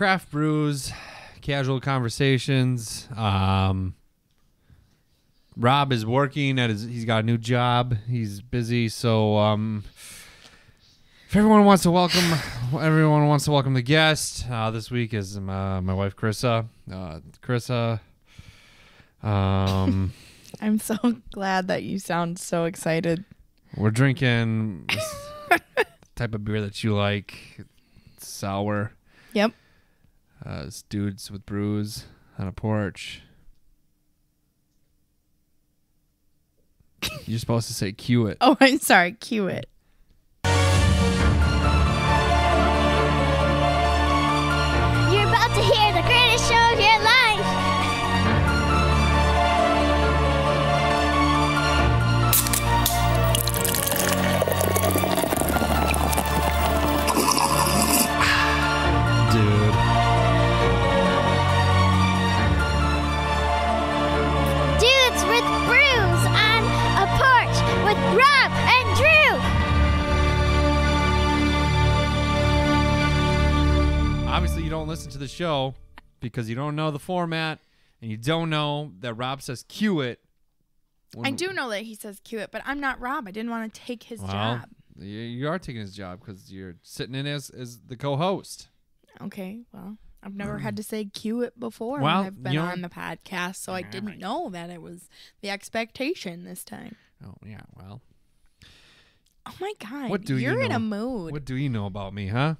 craft brews, casual conversations. Rob is working he's got a new job. He's busy, so if everyone wants to welcome the guest. This week is my wife Corissa. I'm so glad that you sound so excited. We're drinking the type of beer that you like. It's sour. Yep. It's dudes with brews on a porch. You're supposed to say cue it. Oh, I'm sorry. Cue it. You're about to hear the greatest show of your life. Dude. Dudes with brews on a porch with Rob and Drew. Obviously, you don't listen to the show because you don't know the format and you don't know that Rob says cue it. I do know that he says cue it, but I'm not Rob. I didn't want to take his job. You are taking his job because you're sitting in as the co-host. Okay, well, I've never had to say cue it before Well, when I've been you know- on the podcast, so I didn't know that it was the expectation this time. Oh, yeah, well. Oh my God, What do you you're in know? a mood. What do you know about me, huh?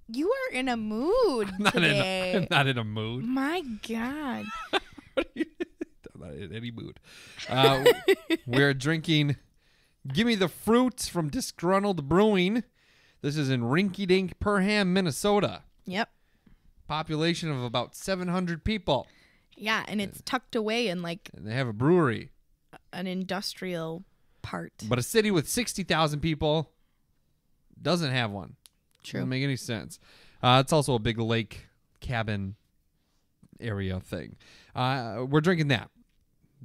You are in a mood I'm today. not in a mood. My God. I'm not in any mood. We're drinking Gimme the Froot from Disgruntled Brewing. This is in Rinky-Dink, Perham, Minnesota. Yep. Population of about 700 people. Yeah, and it's tucked away in like And they have a brewery. an industrial part. But a city with 60,000 people doesn't have one. True. Doesn't make any sense. It's also a big lake cabin area thing. We're drinking that.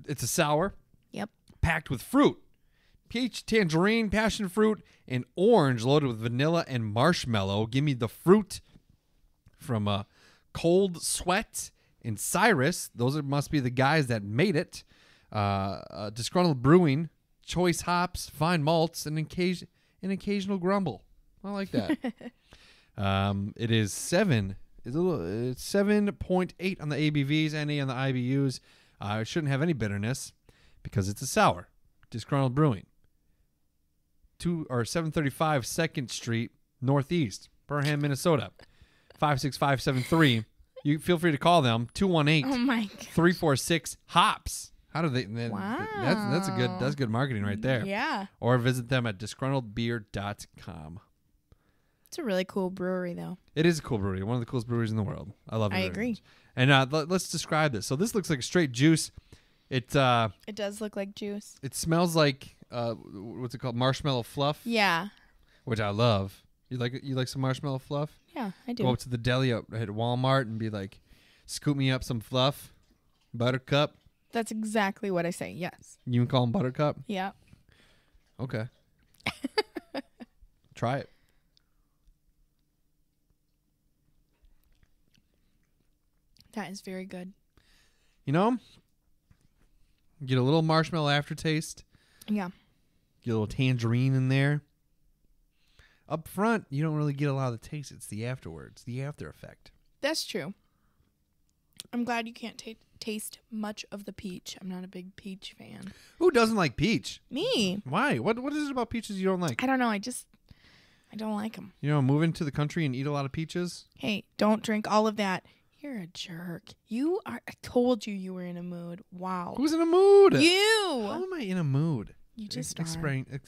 It's a sour. Yep. Packed with fruit. Peach, tangerine, passion fruit, and orange loaded with vanilla and marshmallow. Gimme the Fruit from Cold Sweat and Cyrus. Those must be the guys that made it. Disgruntled Brewing, choice hops, fine malts, and an occasional grumble. I like that. It is 7. It's 7.8 on the ABVs, NA on the IBUs. It shouldn't have any bitterness because it's a sour. Disgruntled Brewing. 735 2nd Street, Northeast, Perham, Minnesota. 56573. You feel free to call them 218 Oh my God. 346 hops. How do they? Wow. That's good marketing right there. Yeah. Or visit them at disgruntledbeer.com. It's a really cool brewery, though. It is a cool brewery. One of the coolest breweries in the world. I love it. I very agree. much. And let's describe this. So this looks like a straight juice. It does look like juice. it smells like what's it called? Marshmallow fluff, Yeah. which I love. You like some marshmallow fluff? Yeah, I do. Go up to the deli at Walmart and be like, scoop me up some fluff, buttercup. That's exactly what I say. Yes. You can call them buttercup. Yeah. Okay. Try it. That is very good. You know, get a little marshmallow aftertaste. Yeah. Get a little tangerine in there. Up front, you don't really get a lot of the taste. It's the afterwards, the after effect. That's true. I'm glad you can't taste much of the peach. I'm not a big peach fan. Who doesn't like peach? Me. Why? What is it about peaches you don't like? I don't know. I don't like them. You know, moving to the country and eat a lot of peaches? Hey, don't drink all of that. You're a jerk. I told you were in a mood. Wow. Who's in a mood? How You. am I in a mood? You just explain it.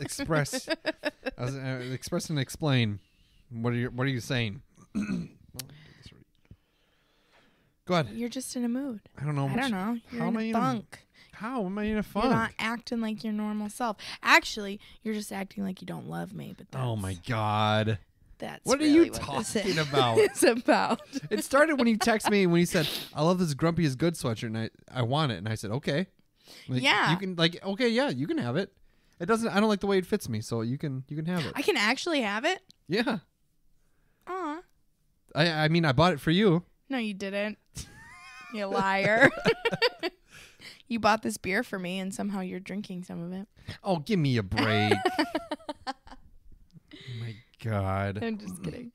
Express. I was, express and explain. What are you saying? Go ahead. You're just in a mood. I don't know. I don't know. You're How am I in a funk. How am I in a funk? You're not acting like your normal self. Actually, you're just acting like you don't love me. But that's, Oh my God. That's What are really you what this talking is. about? It's about. It started when you texted me when you said, "I love this Grumpy is Good sweatshirt and I want it." And I said, "Okay." Like, Yeah. You can okay, yeah, you can have it. It doesn't I don't like the way it fits me, so you can have it. I can actually have it. Yeah. Aw. I mean, I bought it for you. No, you didn't. You liar. You bought this beer for me, and somehow you're drinking some of it. Oh, give me a break. Oh, my God. I'm just kidding.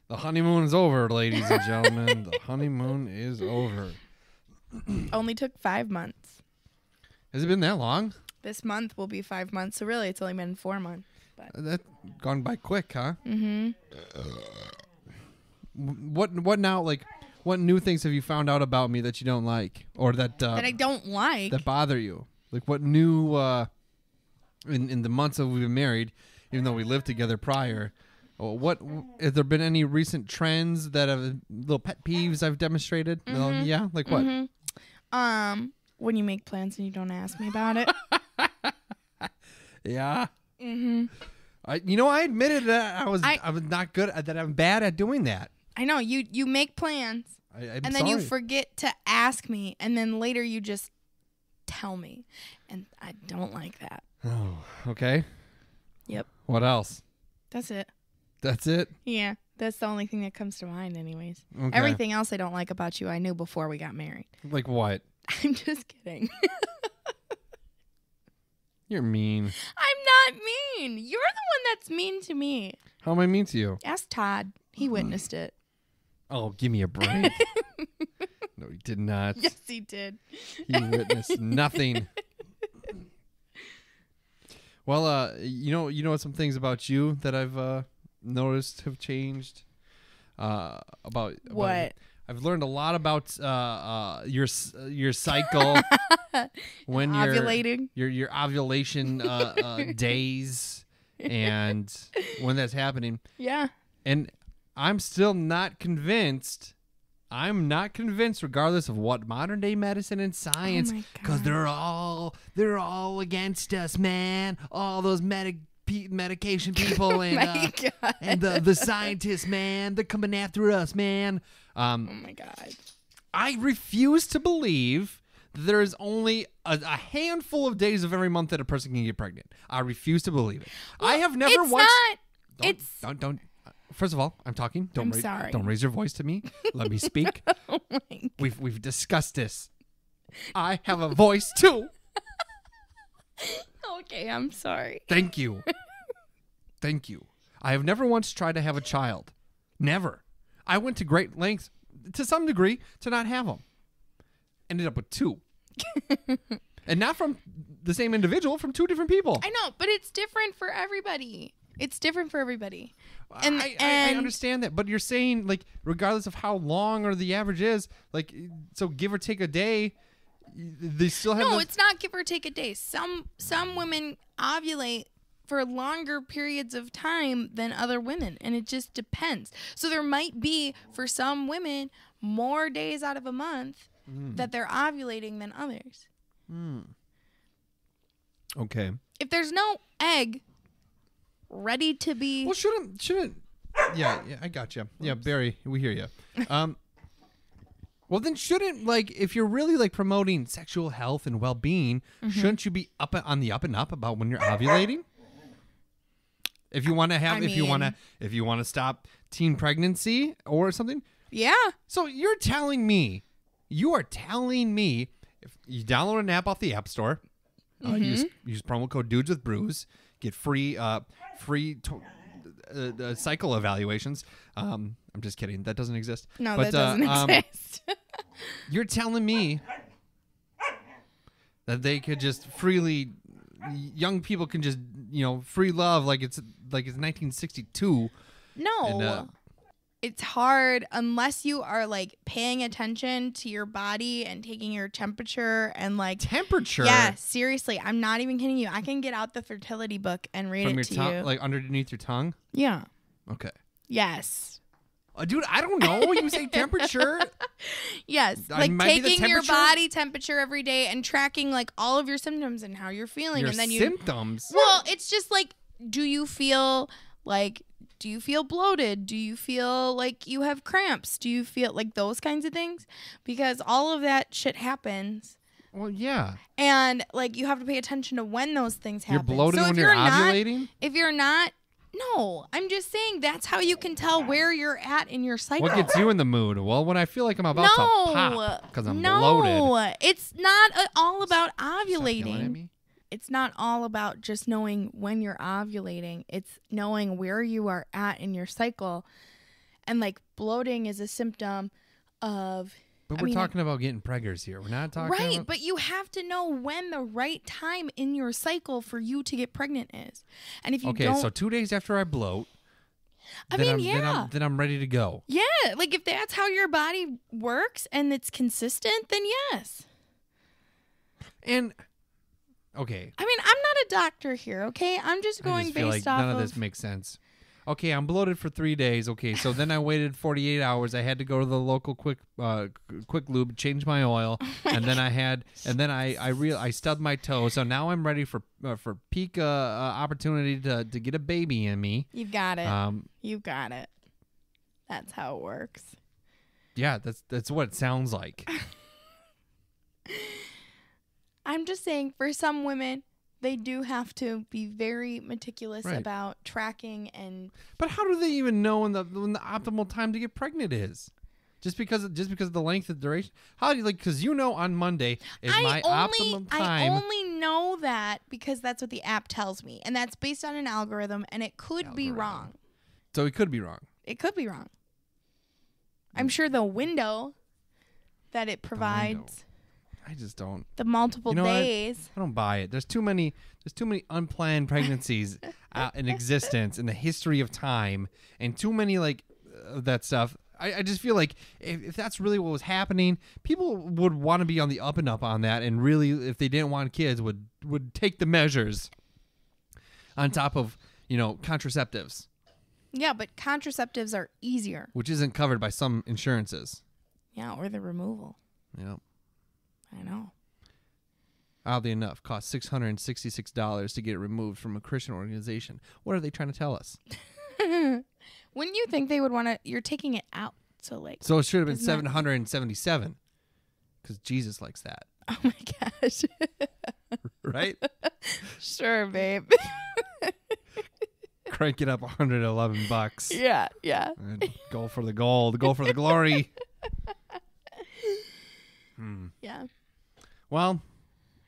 The honeymoon is over, ladies and gentlemen. The honeymoon is over. Only took 5 months. Has it been that long? This month will be 5 months, so really it's only been 4 months. But That's gone by quick, huh? mm-hmm. What now? Like, what new things have you found out about me that you don't like, or that That I don't like. that bother you? Like, what new in the months that we've been married, even though we lived together prior? What has there been any recent trends that have little pet peeves I've demonstrated? Yeah, like what? When you make plans and you don't ask me about it. Yeah. Mm-hmm. I admitted that I was not good at that. I'm bad at doing that. I know you make plans I'm and then you sorry. forget to ask me, and then later you just tell me, and I don't like that. Oh, okay. Yep, What else? that's it. That's it. Yeah, that's the only thing that comes to mind, anyways. Okay. Everything else I don't like about you, I knew before we got married. Like what? I'm just kidding. You're mean. I'm not mean. You're the one that's mean to me. How am I mean to you? Ask Todd. He witnessed it. Oh, give me a break. No, he did not. Yes, he did. He witnessed nothing. Well, you know some things about you that I've noticed have changed. About What? I've learned a lot about your cycle when Ovulating. your ovulation days and when that's happening. Yeah. And I'm still not convinced. I'm not convinced, regardless of what modern day medicine and science, my because God. they're all against us, man. All those medication people and My God. and the scientists, man. They're coming after us, man. Oh my God. I refuse to believe there is only a handful of days of every month that a person can get pregnant. I refuse to believe it. I have never It's once. not. Don't. First of all, I'm talking. I'm sorry. Don't raise your voice to me. Let me speak. Oh my God. We've discussed this. I have a voice too. Okay, I'm sorry. Thank you. Thank you. I have never once tried to have a child. Never. I went to great lengths, to some degree, to not have them. Ended up with 2. And not from the same individual, from 2 different people. I know, but it's different for everybody. It's different for everybody. And I understand that, but you're saying, like, regardless of how long or the average is, like, so give or take a day, they still have. No, it's not give or take a day. Some women ovulate for longer periods of time than other women, and it just depends. So there might be, for some women, more days out of a month that they're ovulating than others. Okay. If there's no egg ready to be... Well, shouldn't. Yeah, I got you. Yeah, Barry, we hear you. Well, then shouldn't, like, if you're really, like, promoting sexual health and well-being, shouldn't you be on the up and up about when you're ovulating? If you want to have, if you want to stop teen pregnancy or something. Yeah. So you are telling me, if you download an app off the App Store, use promo code Dudes with Brews, get free cycle evaluations. I'm just kidding. That doesn't exist. No, but, that doesn't exist. You're telling me that they could just freely, young people can just, free love like it's 1962. No. And, it's hard unless you are, like, paying attention to your body and taking your temperature and, like... Temperature? Yeah, seriously. I'm not even kidding you. I can get out the fertility book and read From it your to tongue, you. like underneath your tongue? Yeah. Okay. Yes. Dude, I don't know. You say temperature. Yes. I Like might be the taking your temperature. body temperature every day and tracking, like, all of your symptoms and how you're feeling. Your and then symptoms? Well, it's just like, do you feel bloated? Do you feel like you have cramps? Do you feel like those kinds of things? Because all of that shit happens. Well, yeah. And, like, you have to pay attention to when those things You're happen. bloated So when if you're not- ovulating? If you're not No, I'm just saying that's how you can tell where you're at in your cycle. What gets you in the mood? Well, when I feel like I'm about to pop because I'm bloated. No, it's not all about Stop yelling at ovulating. me. It's not all about just knowing when you're ovulating. It's knowing where you are at in your cycle. And like bloating is a symptom of... But we're talking about getting preggers here. We're not talking Right, about... but you have to know when the right time in your cycle for you to get pregnant is. And if you don't... so 2 days after I bloat, I then mean, then I'm ready to go. Yeah, like if that's how your body works and it's consistent, then yes. And, okay. I mean, I'm not a doctor here, okay? I'm just going feel based like off none of this makes sense. Okay, I'm bloated for 3 days. Okay, so then I waited 48 hours. I had to go to the local quick lube, change my oil, and then I stubbed my toe. So now I'm ready for peak opportunity to get a baby in me. You've got it. You've got it. That's how it works. Yeah, that's what it sounds like. I'm just saying, for some women, they do have to be very meticulous about tracking and. But how do they even know when the optimal time to get pregnant is? Just because of the length of duration? How do you because on Monday is my optimum time. I only know that because that's what the app tells me, and that's based on an algorithm, and it could be wrong. So it could be wrong. It could be wrong. I'm sure the window that it provides. I just don't. The multiple days. I don't buy it. There's too many unplanned pregnancies in existence in the history of time, and too many that stuff. I just feel like if that's really what was happening, people would want to be on the up and up on that, and really, if they didn't want kids, would take the measures on top of contraceptives. Yeah, but contraceptives are easier. Which isn't covered by some insurances. Yeah, or the removal. Yep. I know. Oddly enough, cost $666 to get it removed from a Christian organization. What are they trying to tell us? Wouldn't you think they would want to? You're taking it out, so So it should have been $777, because Jesus likes that. Oh my gosh! Right? Sure, babe. Crank it up $111. Yeah. And go for the gold. Go for the glory. Yeah. Well,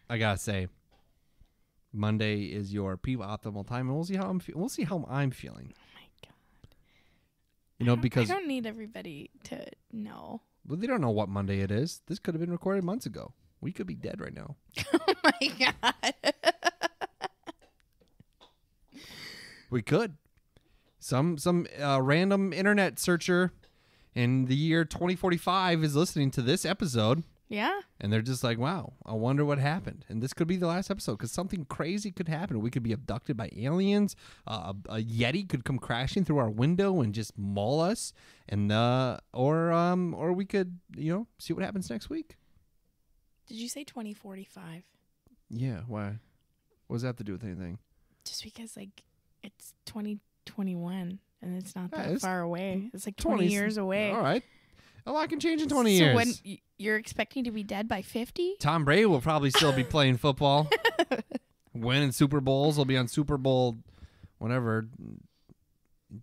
I gotta say, Monday is your optimal time, and we'll see how I'm feeling. Oh my god! Because I don't need everybody to know. Well, they don't know what Monday it is. This could have been recorded months ago. We could be dead right now. Oh my god! We could. Some random internet searcher in the year 2045 is listening to this episode. Yeah. And they're just like, wow, I wonder what happened. And this could be the last episode because something crazy could happen. We could be abducted by aliens. A Yeti could come crashing through our window and just maul us. And or we could, see what happens next week. Did you say 2045? Yeah. Why? What does that have to do with anything? Just because, it's 2021 and it's not that far away. It's 20 years away. All right. A lot can change in 20 years. So when you're expecting to be dead by 50? Tom Brady will probably still be playing football. Winning Super Bowls. He'll be on Super Bowl, whatever,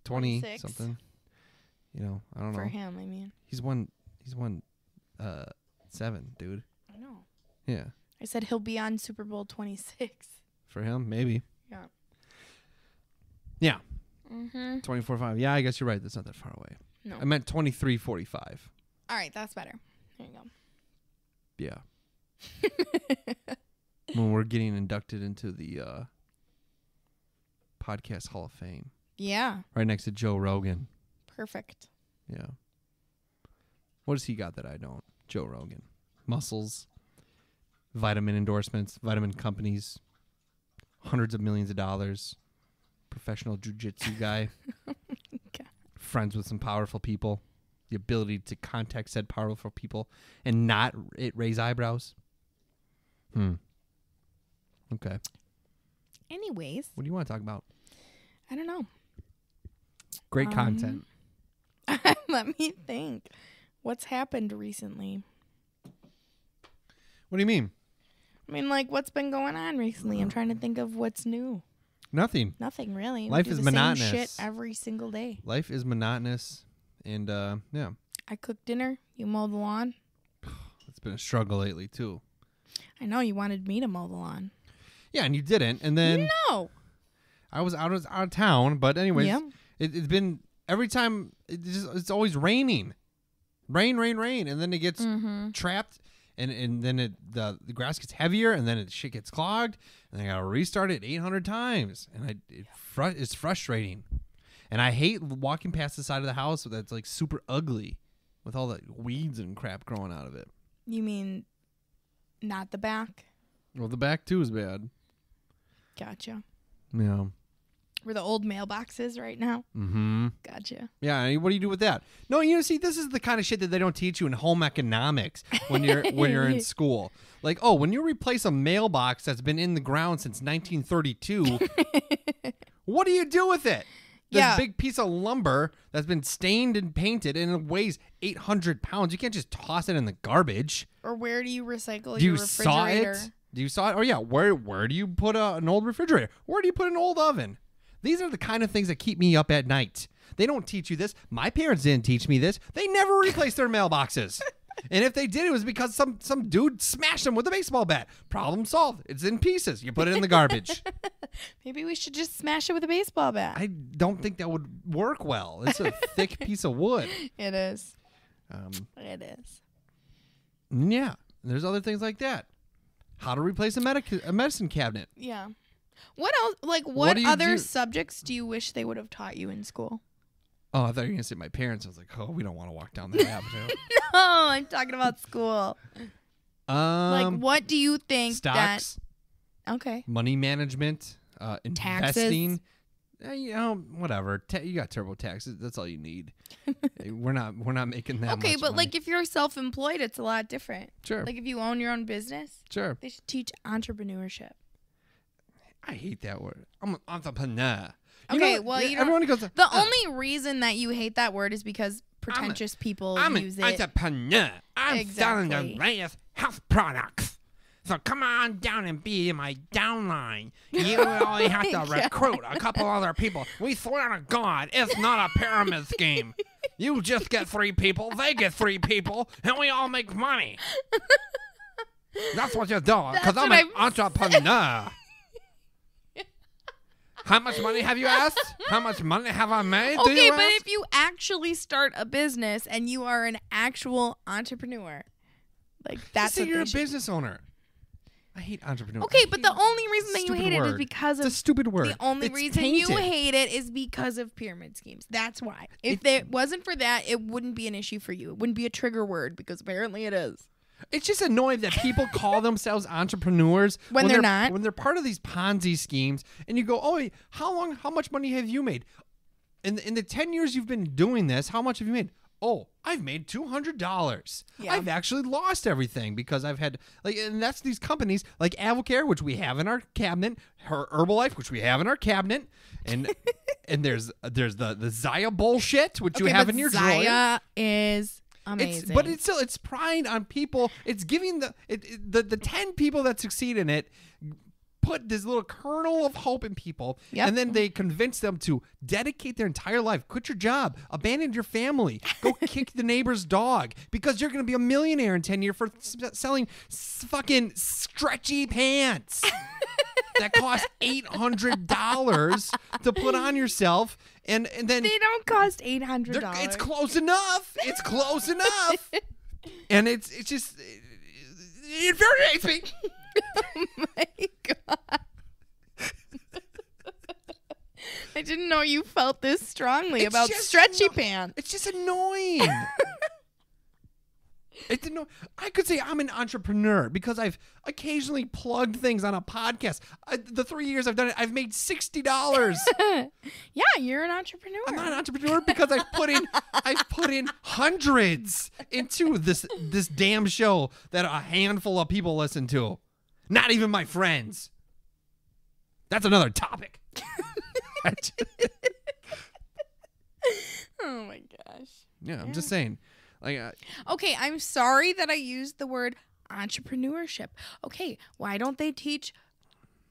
20 something. I don't know. For him, I mean. He's won 7, dude. I know. Yeah. I said he'll be on Super Bowl 26. For him, maybe. Yeah. Yeah. Mm-hmm. 24-5. Yeah, I guess you're right. That's not that far away. No. I meant 23-45. All right, that's better. There you go. Yeah. When we're getting inducted into the Podcast Hall of Fame. Yeah. Right next to Joe Rogan. Perfect. Yeah. What does he got that I don't? Joe Rogan. Muscles, vitamin endorsements, vitamin companies, hundreds of millions of dollars, professional jiu-jitsu guy, God. Friends with some powerful people, the ability to contact said powerful people and not raise eyebrows. Okay. Anyways. What do you want to talk about? I don't know. Great content. Let me think. What's happened recently? What do you mean? I mean, what's been going on recently? I'm trying to think of what's new. Nothing. Nothing really. Life we do is the monotonous. Same shit every single day. Life is monotonous, and yeah, I cook dinner. You mow the lawn. it's been a struggle lately too. I know you wanted me to mow the lawn. Yeah, and you didn't, and then No. I was out of town. But anyways, Yeah. it's been every time. It's always raining, rain, and then it gets trapped, and then the grass gets heavier, and then shit gets clogged, and I gotta restart it 800 times, and it's frustrating, and I hate walking past the side of the house that's like super ugly, with all the weeds and crap growing out of it. You mean not the back? Well, the back too is bad. Gotcha. Yeah. Where the old mailbox is right now? Mm-hmm. Gotcha. Yeah, and what do you do with that? No, see, this is the kind of shit that they don't teach you in home economics when you're in school. Like, oh, when you replace a mailbox that's been in the ground since 1932, what do you do with it? This big piece of lumber that's been stained and painted and it weighs 800 pounds. You can't just toss it in the garbage. Or where do you recycle Do your you saw refrigerator? it? Do you saw it? Oh, yeah. Where do you put an old refrigerator? Where do you put an old oven? These are the kind of things that keep me up at night. They don't teach you this. My parents didn't teach me this. They never replaced their mailboxes. And if they did, it was because some dude smashed them with a baseball bat. Problem solved. It's in pieces. You put it in the garbage. Maybe we should just smash it with a baseball bat. I don't think that would work well. It's a thick piece of wood. It is. It is. Yeah. There's other things like that. How to replace a medicine cabinet. Yeah. What else? Like, What what do you other do? subjects do you wish they would have taught you in school? Oh, I thought you were going to say my parents. I was like, oh, we don't want to walk down that avenue. No, I'm talking about school. Like, what do you think Stocks, that... Okay. money management, Taxes. investing. Whatever. You got TurboTax. That's all you need. We're not making that Okay, much but money. like if you're self-employed, it's a lot different. Sure. Like if you own your own business, Sure. they should teach entrepreneurship. I hate that word. I'm an entrepreneur. Okay, well, you don't- everyone goes. The only reason that you hate that word is because pretentious people I'm use an it. entrepreneur. I'm selling the Exactly. latest health products. So come on down and be in my downline. You only have to recruit a couple other people. We swear to God, it's not a pyramid scheme. You just get 3 people, they get 3 people, and we all make money. That's what you're doing, because I'm an entrepreneur. How much money have you asked? How much money have I made? Do Okay, you but ask? if you actually start a business and you are an actual entrepreneur, like that's Say what you're they a should- business owner. I hate entrepreneurs. Okay, but the only reason that you Stupid hate it is word. because It's a of stupid word. the only It's reason you tainted. hate it is because of pyramid schemes. That's why. If it wasn't for that, it wouldn't be an issue for you. It wouldn't be a trigger word because apparently it is. It's just annoying that people call themselves entrepreneurs When they're not. When they're part of these Ponzi schemes, and you go, "Oh, how much money have you made? In the 10 years you've been doing this, how much have you made?" "Oh, I've made $200. Yeah. I've actually lost everything because I've had and that's these companies like Avocare, which we have in our cabinet, Herbalife, which we have in our cabinet, and and there's the Zaya bullshit, which you have in your drawer. Zaya is amazing. But it's pride on people. It's giving the 10 people that succeed in it put this little kernel of hope in people, Yep. and then they convince them to dedicate their entire life, quit your job, abandon your family, go kick the neighbor's dog because you're going to be a millionaire in 10 years for selling fucking stretchy pants that cost $800 to put on yourself, and then they don't cost $800. it's close enough. It's close enough. And it's just it infuriates me. Oh my god. I didn't know you felt this strongly It's about just stretchy pants. It's just annoying. I could say I'm an entrepreneur because I've occasionally plugged things on a podcast. The 3 years I've done it, I've made $60. Yeah, you're an entrepreneur. I'm not an entrepreneur because I've put in hundreds into this damn show that a handful of people listen to. Not even my friends. That's another topic. Oh my gosh. Yeah, I'm just saying. Like, Okay, I'm sorry that I used the word entrepreneurship. Okay, why don't they teach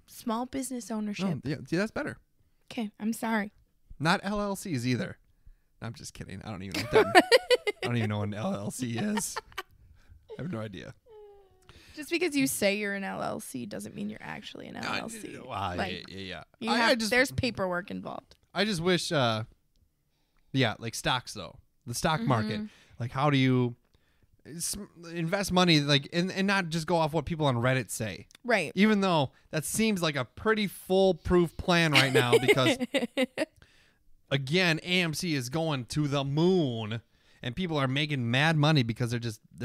Small business ownership. No, yeah, see, that's better. Okay, I'm sorry. Not LLCs either. No, I'm just kidding. I don't even know what that. I don't even know what an LLC is. I have no idea. Just because you say you're an LLC doesn't mean you're actually an LLC. Yeah. There's paperwork involved. I just wish, like stocks though, the stock market. Like, how do you invest money and not just go off what people on Reddit say? Right. Even though that seems like a pretty foolproof plan right now because, again, AMC is going to the moon. And people are making mad money because they're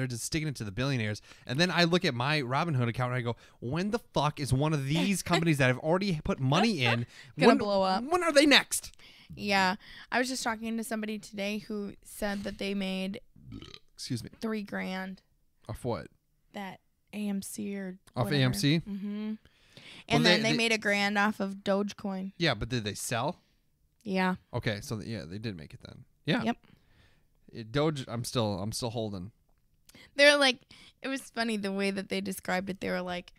just sticking it to the billionaires. And then I look at my Robinhood account and I go, when the fuck is one of these companies that I've already put money in gonna blow up? When are they next? Yeah. I was just talking to somebody today who said that they made Excuse me. $3,000. Off what? That AMC or off whatever. AMC? Mm-hmm. And then they made $1,000 off of Dogecoin. Yeah, but did they sell? Yeah. Okay, so yeah, they did make it then. Yeah. Yep. Doge, I'm still holding. They're like, it was funny the way that they described it. They were like,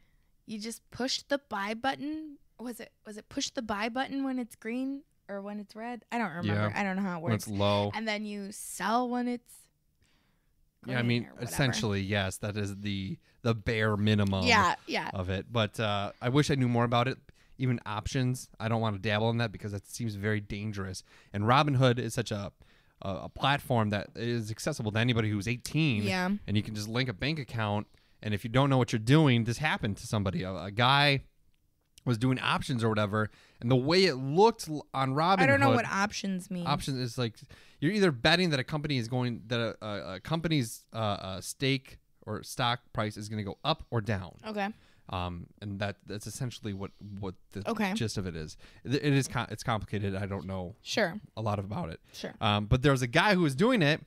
you just push the buy button. Was it push the buy button when it's green or when it's red? I don't remember. Yeah. I don't know how it works. When it's low. And then you sell when it's green. Yeah, I mean, or whatever. essentially, yes, that is the bare minimum of it. But I wish I knew more about it. Even options, I don't want to dabble in that because that seems very dangerous. And Robinhood is such a platform that is accessible to anybody who's 18. Yeah. And you can just link a bank account. And if you don't know what you're doing, this happened to somebody. A guy was doing options or whatever. And the way it looked on Robinhood. I don't know what options mean. Options is like you're either betting that a company is going, that a company's stake or stock price is going to go up or down. Okay. And that's essentially what the Okay. gist of it is. It's complicated. I don't know a lot about it. Sure. But there was a guy who was doing it,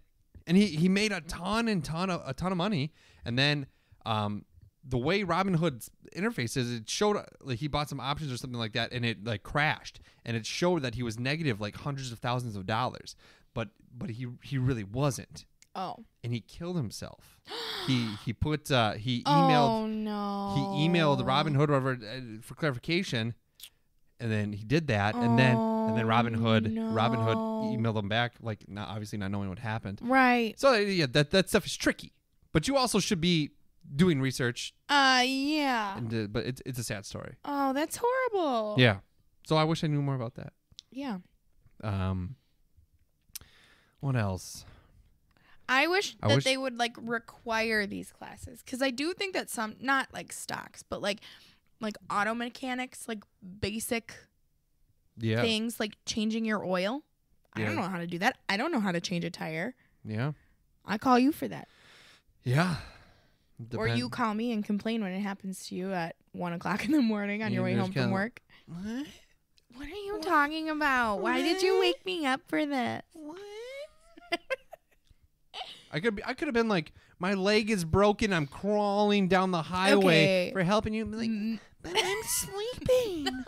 and he made a ton of money. And then the way Robinhood's interface is, it showed like he bought some options or something like that, and it like crashed, and it showed that he was negative like hundreds of thousands of dollars, but he really wasn't. Oh. And he killed himself. He emailed. Oh no. He emailed Robinhood or whatever for clarification, and then he did that, and then Robinhood emailed him back, like obviously not knowing what happened. Right. So yeah, that stuff is tricky, but you also should be doing research. Yeah. But it's a sad story. Oh, that's horrible. Yeah. So I wish I knew more about that. Yeah. What else? I wish they would like require these classes, because I do think that some, not like stocks, but like auto mechanics, like basic things like changing your oil. Yeah. I don't know how to do that. I don't know how to change a tire. Yeah. I call you for that. Yeah. Or you call me and complain when it happens to you at 1 o'clock in the morning on your way home from work. What? What are you talking about? Why did you wake me up for this? What? I could have been like, my leg is broken. I'm crawling down the highway for helping you. Like, but I'm sleeping. No,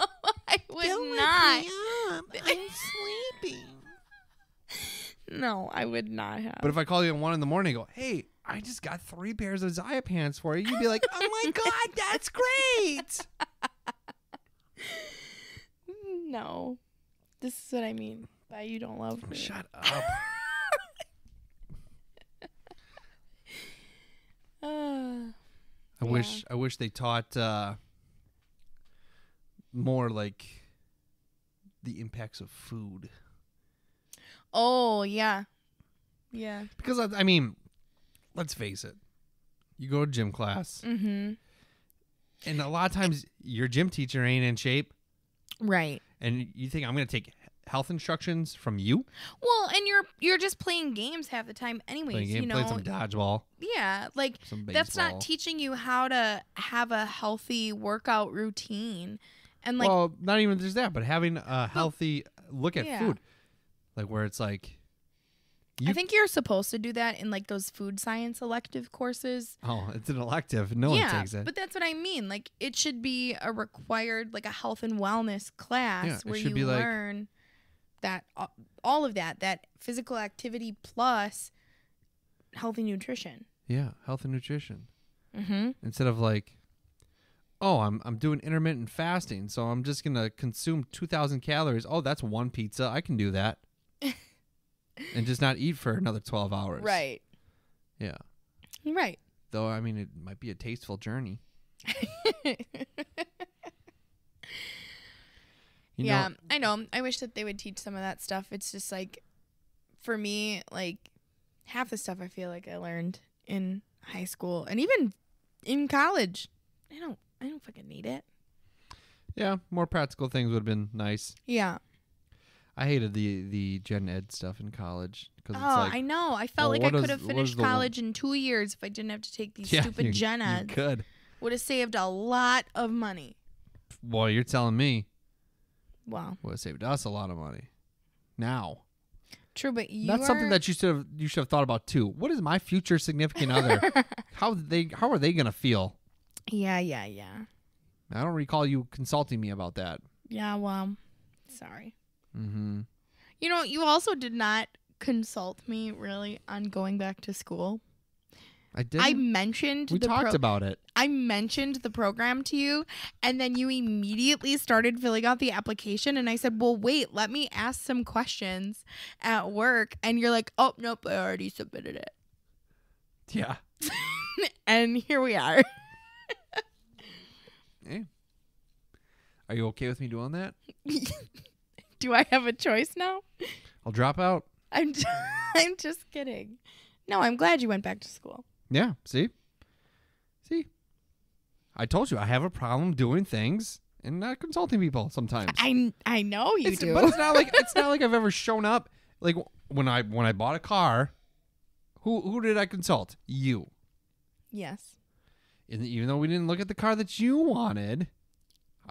I would Don't not. wake me up. I'm sleeping. No, I would not have. But if I call you at 1 a.m. and go, hey, I just got 3 pairs of Zaya pants for you, you'd be like, oh my God, that's great. No. This is what I mean by you don't love me. Shut up. I wish they taught more like the impacts of food. Oh, yeah. Yeah. Because I mean, let's face it. You go to gym class. Mm-hmm. And a lot of times your gym teacher ain't in shape. Right. And you think I'm going to take health instructions from you? Well, and you're just playing games half the time anyways, you know. Playing some dodgeball. Yeah, like that's not teaching you how to have a healthy workout routine. And like, well, not even just that, but having a healthy look at food. Like where it's like I think you're supposed to do that in like those food science elective courses. Oh, it's an elective. No one takes it. But that's what I mean. Like it should be a required like a health and wellness class where you learn that all of that physical activity plus healthy nutrition. Yeah, health and nutrition. Mm-hmm. Instead of like, oh, I'm doing intermittent fasting, so I'm just going to consume 2,000 calories. Oh, that's one pizza. I can do that. And just not eat for another 12 hours. Right. Yeah. Right. Though, I mean, it might be a tasteful journey. Yeah, I know. I wish that they would teach some of that stuff. It's just like, for me, like half the stuff I feel like I learned in high school and even in college, I don't fucking need it. Yeah, more practical things would have been nice. Yeah. I hated the gen ed stuff in college. Cause Oh, it's like, I know. I felt well, like I what could is- have what is finished the- college in 2 years if I didn't have to take these yeah, stupid gen you eds. could. Would have saved a lot of money. Boy, you're telling me. Wow. Would have saved us a lot of money. Now. True, but That's something that you should have thought about too. What is my future significant other? How are they gonna feel? Yeah. I don't recall you consulting me about that. Yeah, well, sorry. Mm-hmm. You know, you also did not consult me really on going back to school. I did. I mentioned We talked about it. I mentioned the program to you, and then you immediately started filling out the application, and I said, well, wait, let me ask some questions at work. And you're like, oh, nope, I already submitted it. Yeah. And here we are. Hey. Are you okay with me doing that? Do I have a choice now? I'll drop out. I'm just kidding. No, I'm glad you went back to school. Yeah. See? I told you I have a problem doing things and not consulting people sometimes. I know you do. But it's not like I've ever shown up. Like when I bought a car, who did I consult? You. Yes. And even though we didn't look at the car that you wanted,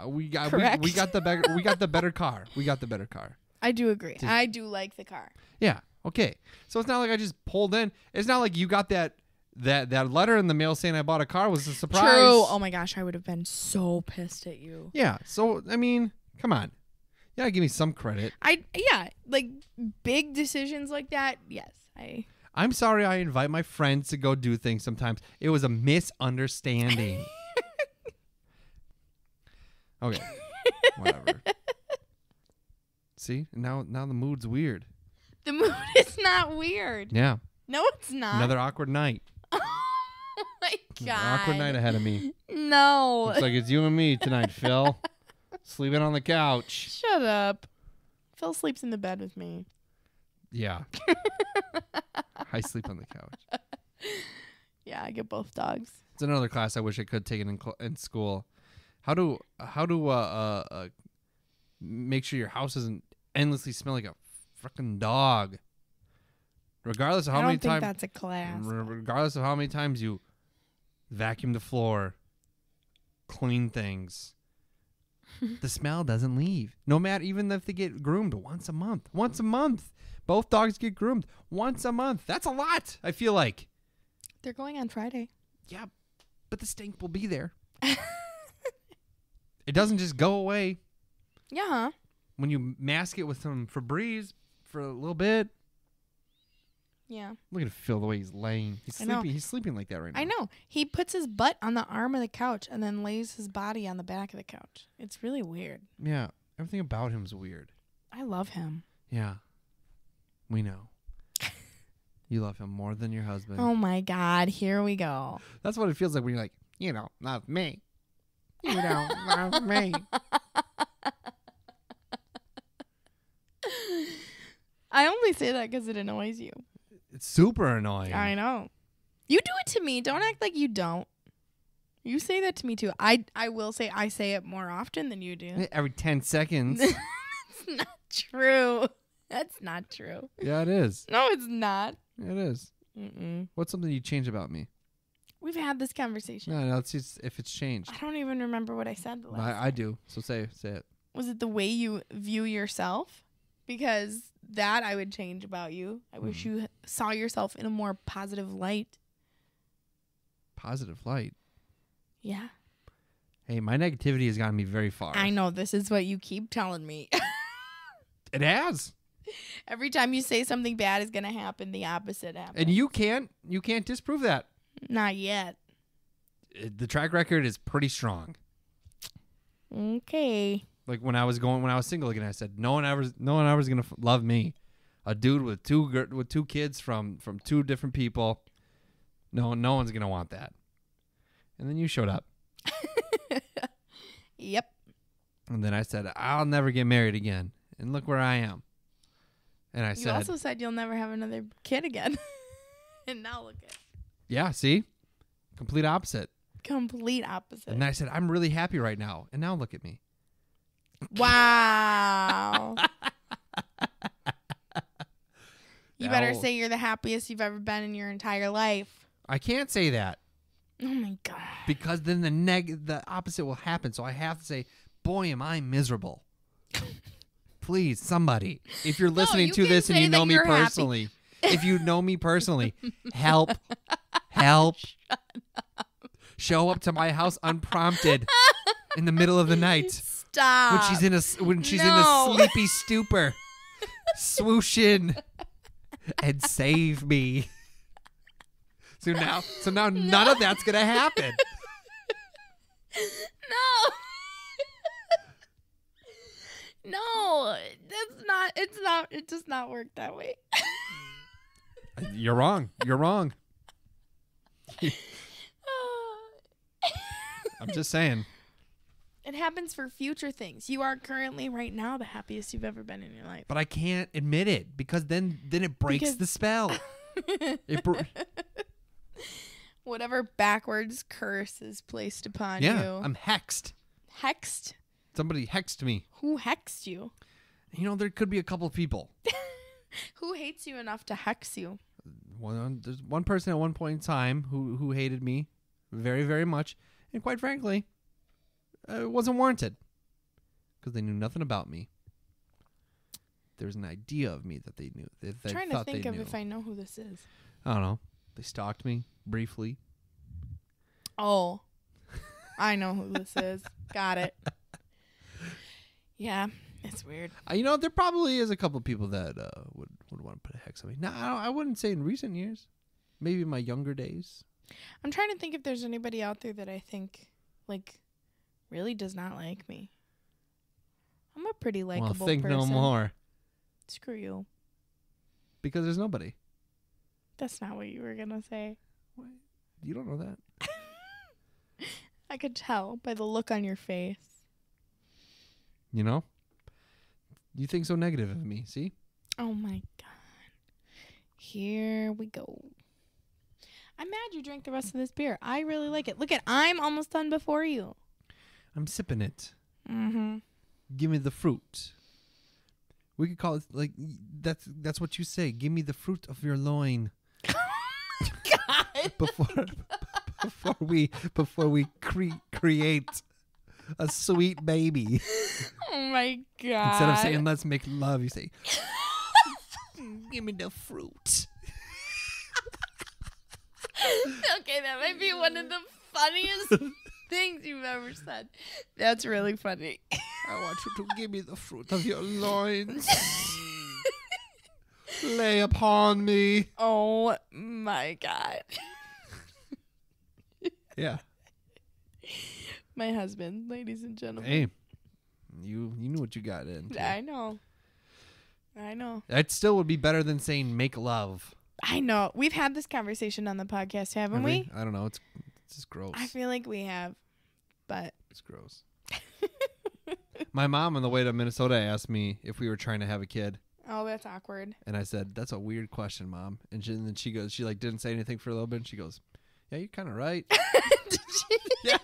we got the better car. We got the better car. I do agree. I do like the car. Yeah. Okay. So it's not like I just pulled in. It's not like you got that letter in the mail saying I bought a car was a surprise. True. Oh my gosh, I would have been so pissed at you. Yeah. So I mean, come on. You gotta give me some credit. Like big decisions like that. Yes, I'm sorry I invite my friends to go do things sometimes. It was a misunderstanding. Okay. Whatever. See? Now the mood's weird. The mood is not weird. Yeah. No, it's not. Another awkward night. Oh my An god. awkward night ahead of me. No. Looks like it's you and me tonight, Phil. Sleeping on the couch. Shut up. Phil sleeps in the bed with me. Yeah. I sleep on the couch. Yeah, I get both dogs. It's another class I wish I could take it in school. How to make sure your house doesn't endlessly smell like a freaking dog. Regardless of how many times. I don't think that's a class. Regardless of how many times you vacuum the floor, clean things, the smell doesn't leave. No matter, even if they get groomed once a month. Once a month. Both dogs get groomed once a month. That's a lot, I feel like. They're going on Friday. Yeah, but the stink will be there. It doesn't just go away. Yeah. When you mask it with some Febreze for a little bit. Yeah. Look at Phil, the way he's laying. He's I know. sleeping. He's sleeping like that right now. I know. He puts his butt on the arm of the couch and then lays his body on the back of the couch. It's really weird. Yeah. Everything about him is weird. I love him. Yeah. We know. You love him more than your husband. Oh my God. Here we go. That's what it feels like when you're like, you don't love me. You don't love me. I only say that because it annoys you. It's super annoying. I know. You do it to me. Don't act like you don't. You say that to me too. I will say I say it more often than you do. Every 10 seconds. It's not true. That's not true. Yeah, it is. No, it's not. It is. Mm-mm. What's something you change about me? We've had this conversation. No, let's see if it's changed. I don't even remember what I said the last I do. So say it. Was it the way you view yourself? Because that I would change about you. I wish you saw yourself in a more positive light. Positive light. Yeah. Hey, my negativity has gotten me very far. I know. This is what you keep telling me. It has. Every time you say something bad is going to happen, the opposite happens. And you can't disprove that. Not yet. The track record is pretty strong. Okay. Like when I was single again, I said no one ever's gonna love me. A dude with two kids from two different people. No one's gonna want that. And then you showed up. Yep. And then I said I'll never get married again. And look where I am. And I You also said you'll never have another kid again. And now look at. Yeah, see? Complete opposite. Complete opposite. And I said, I'm really happy right now. And now look at me. Wow. You better No. say you're the happiest you've ever been in your entire life. I can't say that. Oh my God. Because then the opposite will happen. So I have to say, boy, am I miserable. Please, somebody. If you're listening you to can this and say you know that me you're happy. personally, if you know me personally, help. Help. Show up to my house unprompted in the middle of the night. Stop. When she's in No. a sleepy stupor. Swoosh in and save me. So now none of that's gonna happen. No. No. It does not work that way. You're wrong. You're wrong. I'm just saying. It happens for future things. You are currently right now the happiest you've ever been in your life. But I can't admit it because then it breaks the spell. Whatever backwards curse is placed upon Yeah, you. I'm hexed. Hexed? Somebody hexed me. Who hexed you? You know, there could be a couple of people. Who hates you enough to hex you? There's one person at one point in time who hated me very, very much. And quite frankly, it wasn't warranted. Because they knew nothing about me. There's an idea of me that they knew. They I'm trying to thought think they of knew. if I know who this is. I don't know. They stalked me briefly. Oh, I know who this is. Got it. Yeah, it's weird. You know, there probably is a couple of people that would want to put a hex on me. No, I wouldn't say in recent years. Maybe in my younger days. I'm trying to think if there's anybody out there that I think, like, really does not like me. I'm a pretty likable Well, think person. no more. Screw you. Because there's nobody. That's not what you were going to say. What? You don't know that. I could tell by the look on your face. You know? You think so negative of me, see? Oh, my God. Here we go. I'm mad you drank the rest of this beer. I really like it. Look I'm almost done before you. I'm sipping it. Mm-hmm. Give me the fruit. We could call it like that's what you say. Give me the fruit of your loin. God. before we create a sweet baby. Oh my God. Instead of saying let's make love, you say give me the fruit. Okay, that might be one of the funniest things you've ever said. That's really funny. I want you to give me the fruit of your loins. Lay upon me. Oh my God. Yeah. My husband, ladies and gentlemen. Hey, you knew what you got into. I know. That still would be better than saying make love. I know. We've had this conversation on the podcast, haven't Have we? I don't know. It's just gross. I feel like we have, but It's gross. My mom on the way to Minnesota asked me if we were trying to have a kid. oh, that's awkward. And I said, that's a weird question, Mom. And then she goes, she like didn't say anything for a little bit. And she goes, yeah, you're kind of right. Did she? Yeah.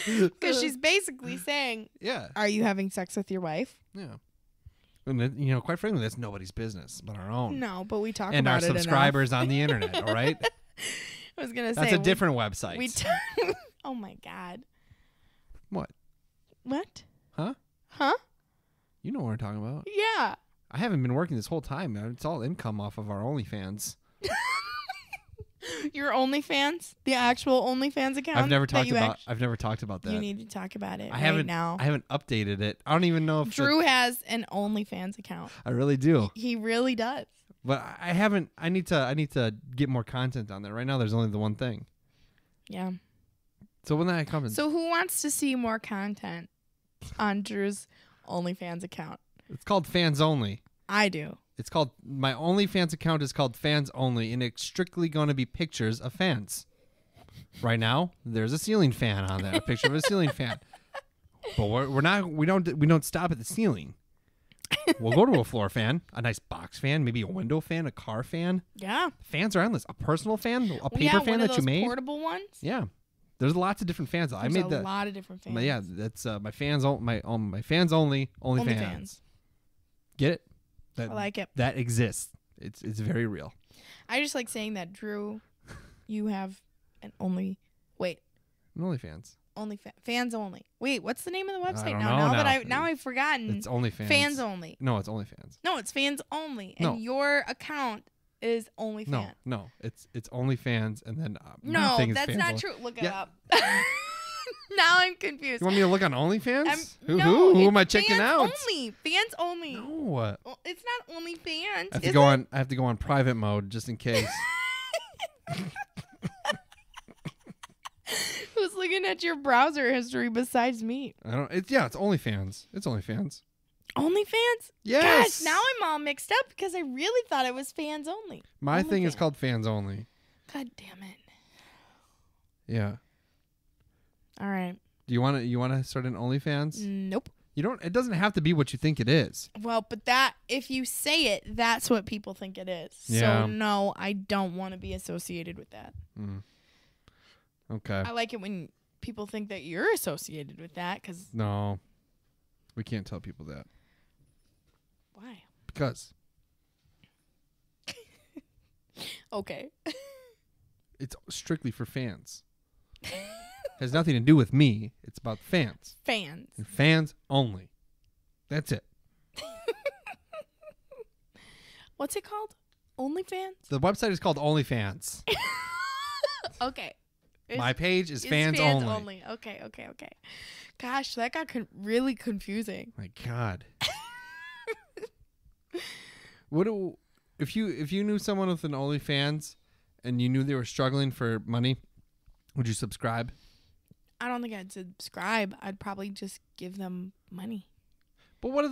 Because she's basically saying, Yeah. are you having sex with your wife? Yeah. And then, you know, quite frankly, that's nobody's business but our own. No, but we talk And about our it subscribers on the internet, all right? I was going to say. That's a different website. Oh, my God. What? What? Huh? Huh? You know what we're talking about. Yeah. I haven't been working this whole time. It's all income off of our OnlyFans. Your OnlyFans? The actual OnlyFans account? I've never that talked you about that. You need to talk about it I haven't now. I haven't updated it. I don't even know if Drew has an OnlyFans account. I really do. He really does. But I haven't. I need to get more content on there. Right now, there's only the one thing. Yeah. So when that comes, So who wants to see more content on Drew's OnlyFans account? it's called Fans Only. I do. It's called my OnlyFans account is called Fans Only, and it's strictly going to be pictures of fans. Right now, there's a ceiling fan on there, a picture of a ceiling fan. But we're not. We don't stop at the ceiling. We'll go to a floor fan, a nice box fan, maybe a window fan, a car fan. Yeah. Fans are endless. A personal fan, a paper fan one of that you those made. portable ones. Yeah, there's lots of different fans. I made a lot of different fans. Yeah, that's my fans. My fans only. OnlyFans. Get it? I like it. That exists. It's very real. I just like saying that, Drew. You have an OnlyFans. Fans only. Wait, what's the name of the website don't now? know Now I've forgotten. It's OnlyFans. Fans only. No, it's OnlyFans. No, it's fans only, No. and your account is OnlyFans. No, it's OnlyFans, and then No, thing is that's fans not only. true. Look it Yeah. up. Now I'm confused. You want me to look on OnlyFans? No, Who it's am I checking fans out? Only. Fans only. No. Well, it's not OnlyFans. I have to go on. I have to go on private mode just in case. Who's looking at your browser history besides me? I don't. It's OnlyFans. It's OnlyFans. OnlyFans? Yes. Gosh, now I'm all mixed up because I really thought it was fans only. My thing is OnlyFans. called Fans Only. God damn it. Yeah. All right. Do you want to start an OnlyFans? Nope. You don't. It doesn't have to be what you think it is. Well, but that if you say it, that's what people think it is. Yeah. So no, I don't want to be associated with that. Okay. I like it when people think that you're associated with that because No, we can't tell people that why? because Okay. it's strictly for fans. Has nothing to do with me. It's about fans. Fans. And fans only. That's it. What's it called? OnlyFans? The website is called OnlyFans. Okay. My page is It's fans only. Okay. Gosh, that got really confusing. My God. If you knew someone with an OnlyFans and you knew they were struggling for money, would you subscribe? I don't think I'd subscribe. I'd probably just give them money. But what if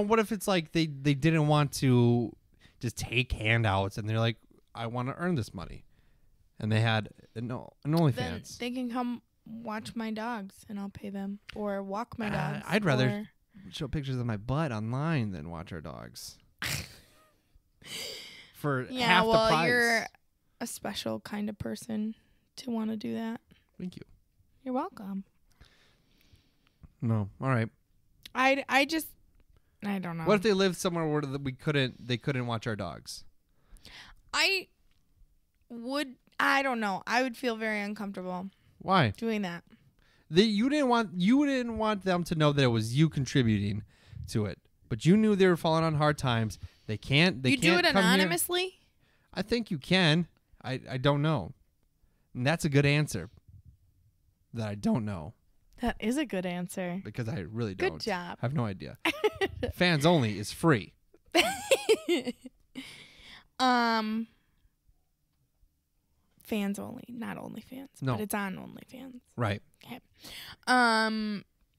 what if it's like they didn't want to just take handouts and they're like, I want to earn this money, and they had an OnlyFans. Then they can come watch my dogs and I'll pay them, or walk my dogs. I'd rather show pictures of my butt online than watch our dogs. For half the price. You're a special kind of person to want to do that. Thank you. You're welcome. No, all right. I don't know. What if they lived somewhere where they couldn't watch our dogs? I don't know. I would feel very uncomfortable Why? doing that. You didn't want them to know that it was you contributing to it, but you knew they were falling on hard times. They can't do it come here. anonymously? I think you can. I don't know. And that's a good answer. That I don't know. That is a good answer. Because I really don't. Good job. I have no idea. Fans only is free. Fans only, not OnlyFans. No. But it's on OnlyFans. Right. Okay.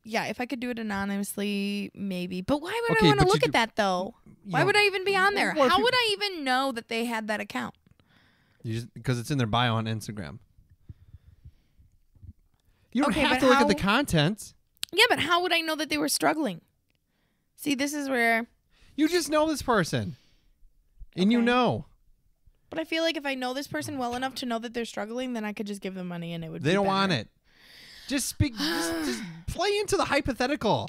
Yeah, if I could do it anonymously, maybe. But why would Okay, I want to but look at that though? Why would I even be on there? Well, if How you- would I even know that they had that account? Because it's in their bio on Instagram. You don't Okay, have but to look at the how- content. Yeah, but how would I know that they were struggling? See, this is where. You just know this person. And you Okay. know. But I feel like if I know this person well enough to know that they're struggling, then I could just give them money and it would. They be don't better. want it. Just speak. just play into the hypothetical.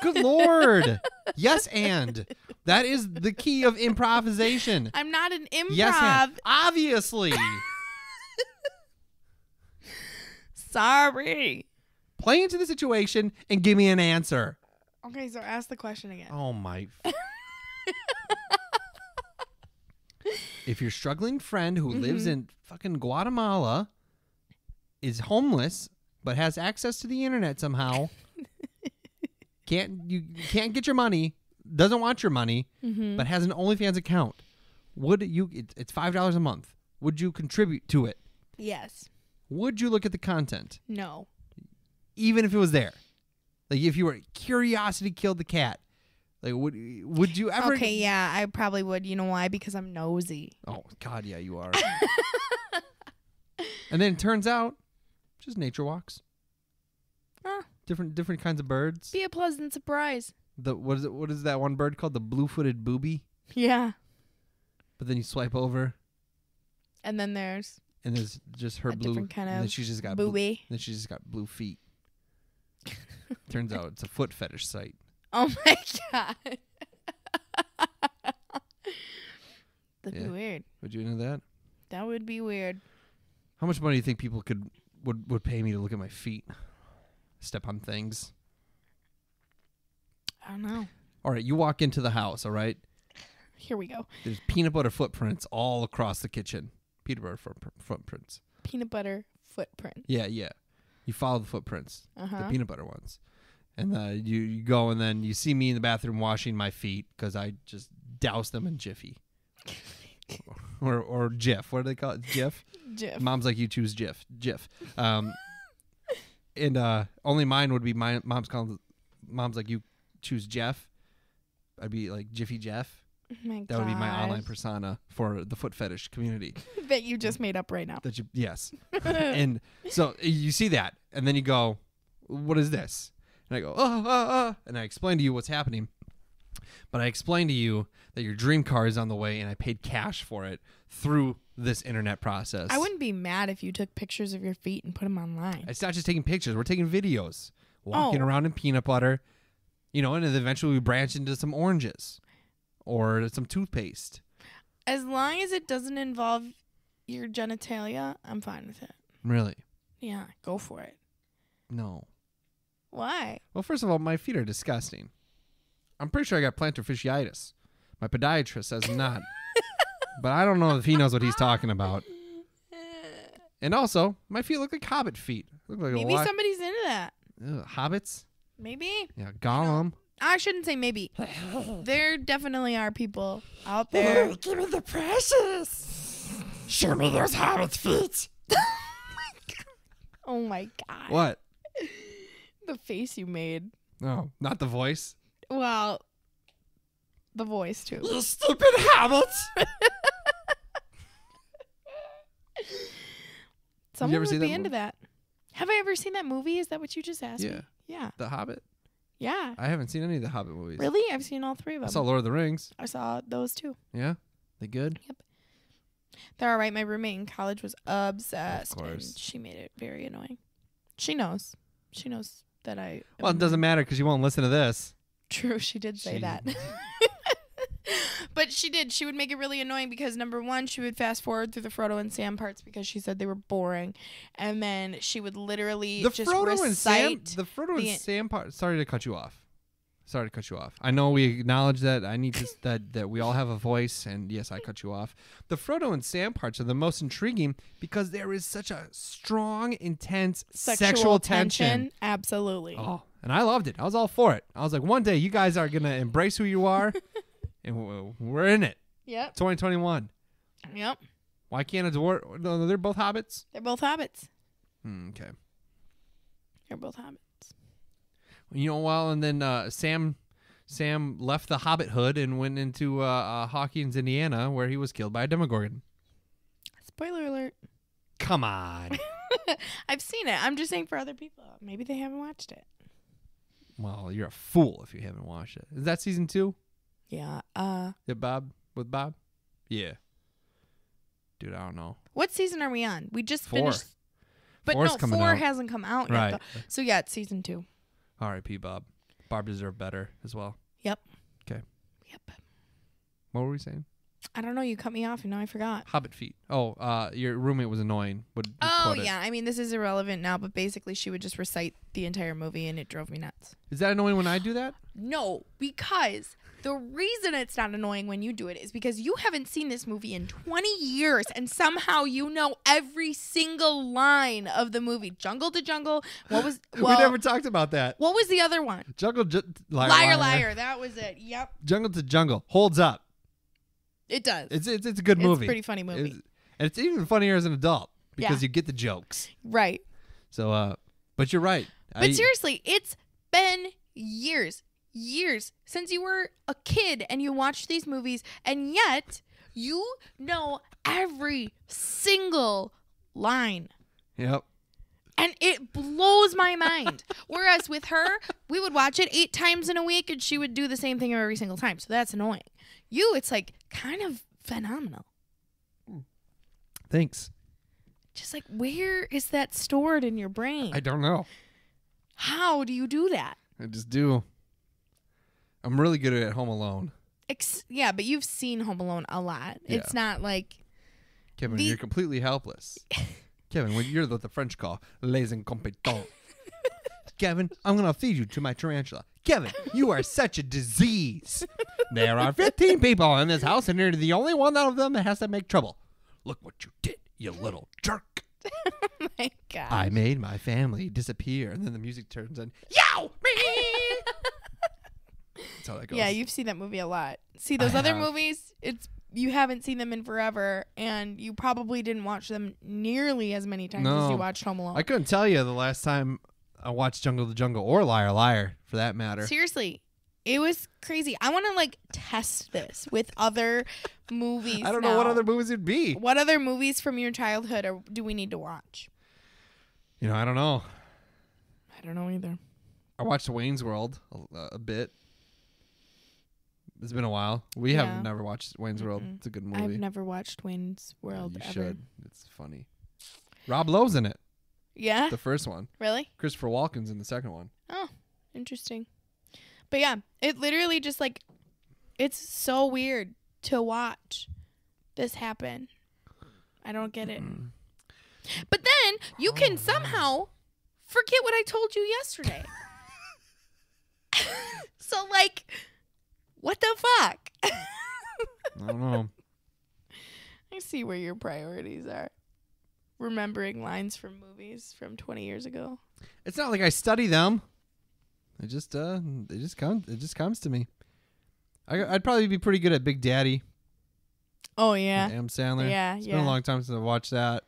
Good Lord. Yes, and. That is the key of improvisation. I'm not an improv. Yes, and. Obviously. Sorry. Play into the situation and give me an answer. Okay, so ask the question again. Oh, my. If your struggling friend who lives in fucking Guatemala is homeless but has access to the internet somehow, can't get your money, doesn't want your money, but has an OnlyFans account, would you? It's $5 a month. Would you contribute to it? Yes. would you look at the content? No. Even if it was there? Like, if you were curiosity killed the cat, like, would you ever? Okay, yeah, I probably would. You know why? Because I'm nosy. Oh God, yeah, you are. And then it turns out, just nature walks. Different kinds of birds. Be a pleasant surprise. What is that one bird called? The blue-footed booby. Yeah. But then you swipe over, and then there's just her a blue. different kind and then of she's just got booby. then she's just got blue feet. Turns out it's a foot fetish site. Oh my God. That'd be weird. Would you into that? That would be weird. How much money do you think people would pay me to look at my feet? Step on things. I don't know. All right, you walk into the house, all right? Here we go. There's peanut butter footprints all across the kitchen. Peanut butter footprints. Peanut butter footprint. Yeah. You follow the footprints, the peanut butter ones. And you go, and then you see me in the bathroom washing my feet because I just douse them in Jiffy. or Jif. What do they call it? Jif? Jif. Mom's like, you choose Jif. And only mine would be mom's like, you choose Jeff. I'd be like Jiffy Jeff. Oh my that would be my online persona for the foot fetish community. That you just made up right now. Yes. And so you see that, and then you go, what is this? And I go, and I explain to you what's happening. But I explained to you that your dream car is on the way, and I paid cash for it through this internet process. I wouldn't be mad if you took pictures of your feet and put them online. It's not just taking pictures. We're taking videos. Walking around in peanut butter. And then eventually we branch into some oranges or some toothpaste. As long as it doesn't involve your genitalia, I'm fine with it. Really? Yeah, go for it. No. Why? Well, first of all, my feet are disgusting. I'm pretty sure I got plantar fasciitis. My podiatrist says not. But I don't know if he knows what he's talking about. And also, my feet look like hobbit feet. Maybe somebody's into that. Hobbits? Maybe. Yeah, Gollum. I shouldn't say maybe. There definitely are people out there. Give me the precious. Show me those hobbit's feet. Oh my God. What? The face you made. No, not the voice. Well, the voice too. You stupid hobbits. Someone ever would see be that into movie? that. Have I ever seen that movie? Is that what you just asked me? Yeah. The Hobbit? Yeah. I haven't seen any of the Hobbit movies. Really? I've seen all three of I them. saw Lord of the Rings. I saw those too. Yeah? They good? Yep. They're all right. My roommate in college was obsessed. Of course. And she made it very annoying. She knows. She knows that I... Well, it doesn't matter because you won't listen to this. True, she did say that. But she did. She would make it really annoying because, number one, she would fast forward through the Frodo and Sam parts because she said they were boring. And then she would literally The just Frodo recite... the Frodo and Sam part... Sorry to cut you off. I know we acknowledge that I need to that we all have a voice, and yes, I cut you off. The Frodo and Sam parts are the most intriguing because there is such a strong, intense sexual tension. Absolutely. Oh, and I loved it. I was all for it. I was like, one day you guys are gonna embrace who you are, and we're in it. Yep. 2021. Yep. Why can't a dwarf? No, they're both hobbits. They're both hobbits. Okay. They're both hobbits. And then Sam left the Hobbit hood and went into Hawkins, Indiana, where he was killed by a Demogorgon. Spoiler alert. Come on. I've seen it. I'm just saying for other people. Maybe they haven't watched it. Well, you're a fool if you haven't watched it. Is that season 2? Yeah. Yeah, Bob? With Bob? Yeah. Dude, I don't know. What season are we on? We just 4. finished. But 4's no, coming 4 out. hasn't come out Right. yet. Though. So yeah, it's season 2. R.I.P. Bob. Bob deserved better as well. Yep. Okay. Yep. What were we saying? I don't know. You cut me off and now I forgot. Hobbit feet. Oh, your roommate was annoying. Oh, yeah. I mean, this is irrelevant now, but basically she would just recite the entire movie and it drove me nuts. Is that annoying when I do that? No, because the reason it's not annoying when you do it is because you haven't seen this movie in 20 years and somehow you know every single line of the movie. Jungle to Jungle. What was... we never talked about that. What was the other one? Liar. That was it. Yep. Jungle to Jungle. Holds up. It does. It's a good movie. It's a pretty funny movie. And it's even funnier as an adult because you get the jokes. Right. So, but you're right. But seriously, it's been years since you were a kid and you watched these movies, and yet you know every single line. Yep. And it blows my mind. Whereas with her, we would watch it 8 times in a week and she would do the same thing every single time. So that's annoying. You, it's like kind of phenomenal. Thanks. Just like, where is that stored in your brain? I don't know. How do you do that? I just do. I'm really good at Home Alone. Yeah, but you've seen Home Alone a lot. Yeah. It's not like... Kevin, you're completely helpless. Kevin, when you're the French call, les incompetents. Kevin, I'm going to feed you to my tarantula. Kevin, you are such a disease. There are 15 people in this house, and you're the only one of them that has to make trouble. Look what you did, you little jerk. Oh my God. I made my family disappear, and then the music turns on. Yow! That's how that goes. Yeah, you've seen that movie a lot. See, those other movies, you haven't seen them in forever, and you probably didn't watch them nearly as many times as you watched Home Alone. I couldn't tell you the last time I watched Jungle the Jungle or Liar Liar, for that matter. Seriously, it was crazy. I want to test this with other movies. I don't know what other movies it'd be. What other movies from your childhood do we need to watch? I don't know. I don't know either. I watched Wayne's World a bit. It's been a while. We have never watched Wayne's World. It's a good movie. I've never watched Wayne's World You ever. should. It's funny. Rob Lowe's in it. Yeah? The first one. Really? Christopher Walken's in the second one. Oh, interesting. But yeah, it literally just it's so weird to watch this happen. I don't get it. But then you can somehow forget what I told you yesterday. So what the fuck? I don't know. I see where your priorities are. Remembering lines from movies from 20 years ago. It's not like I study them. It just comes to me. I'd probably be pretty good at Big Daddy. Oh yeah. Adam Sandler. Yeah, It's been a long time since I watched that.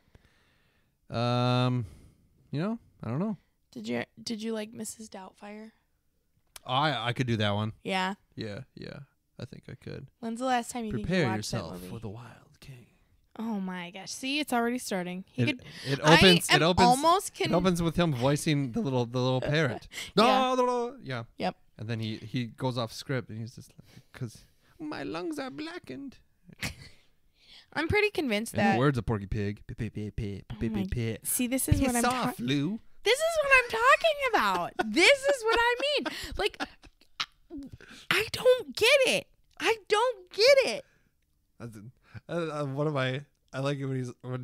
I don't know. Did you like Mrs. Doubtfire? I could do that one. Yeah. Yeah. I think I could. When's the last time you think you Prepare watched yourself that movie? for the Wild King. Oh my gosh! See, it's already starting. It opens with him voicing the little parrot. Yeah. Yep. And then he goes off script and he's just like, because my lungs are blackened. I'm pretty convinced And that. the words of Porky Pig. See, this is what I'm off, Lou. This is what I'm talking about. This is what I mean. I don't get it. I don't get it. I like it when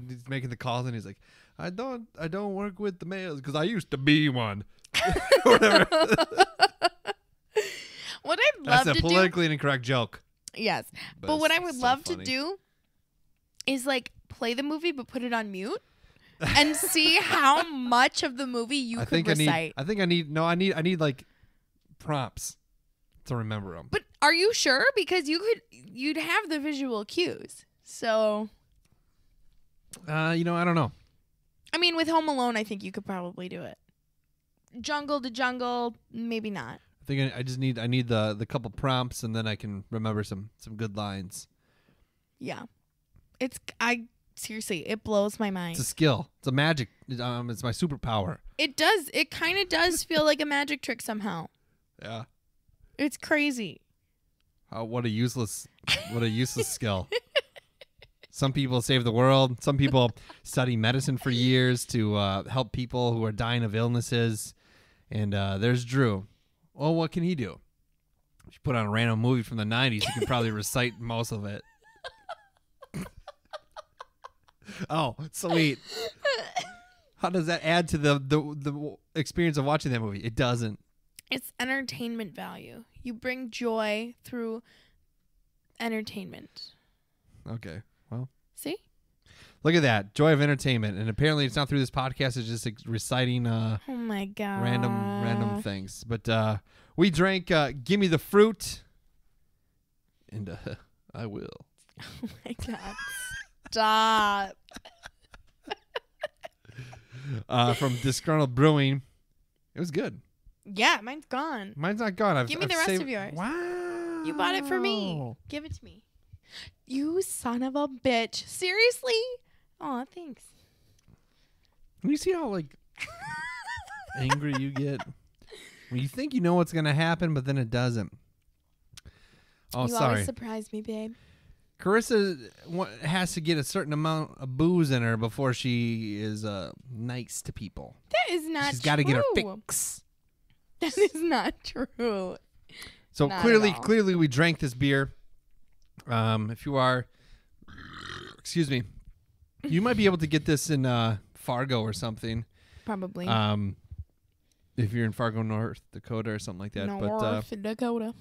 he's making the calls and he's like, I don't work with the males because I used to be one. Whatever. What I'd love to do. That's a politically incorrect joke. Yes, but what I would so love funny. to do is play the movie but put it on mute and see how much of the movie you could recite. I need prompts to remember them. But are you sure? Because you'd have the visual cues. So, I don't know. I mean, with Home Alone, I think you could probably do it. Jungle to Jungle, maybe not. I think I need the couple prompts and then I can remember some good lines. Yeah. Seriously, it blows my mind. It's a skill. It's a magic. It's my superpower. It does. It kind of does feel like a magic trick somehow. Yeah. It's crazy. What a useless skill. Some people save the world. Some people study medicine for years to help people who are dying of illnesses. And there's Drew. Well, what can he do? If you put on a random movie from the 90s, you can probably recite most of it. Oh, sweet. How does that add to the experience of watching that movie? It doesn't. It's entertainment value. You bring joy through entertainment. Okay, well. See? Look at that. Joy of entertainment. And apparently it's not through this podcast. It's just reciting oh my God. random things. But we drank Gimme the Froot. And I will. Oh my God. Stop. from Disgruntled Brewing. It was good. Yeah, mine's gone. Mine's not gone. Give me the rest of yours. Wow. You bought it for me. Give it to me. You son of a bitch. Seriously? Aw, thanks. You see how like angry you get when you think you know what's gonna happen, but then it doesn't. Oh, you sorry. always surprise me, babe. Carissa has to get a certain amount of booze in her before she is nice to people. That is not true. She's got to get her fix. That is not true. So Not clearly we drank this beer. If you are, excuse me, you might be able to get this in Fargo or something. Probably. If you're in Fargo, North Dakota or something like that. North Dakota.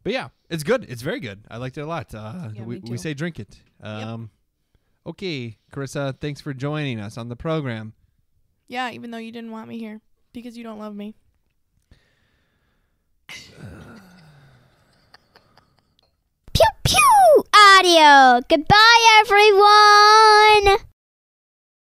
But yeah, it's good. It's very good. I liked it a lot. Me too. We say drink it. Yep. Okay, Carissa, thanks for joining us on the program. Yeah, even though you didn't want me here because you don't love me. Pew pew audio. Goodbye, everyone.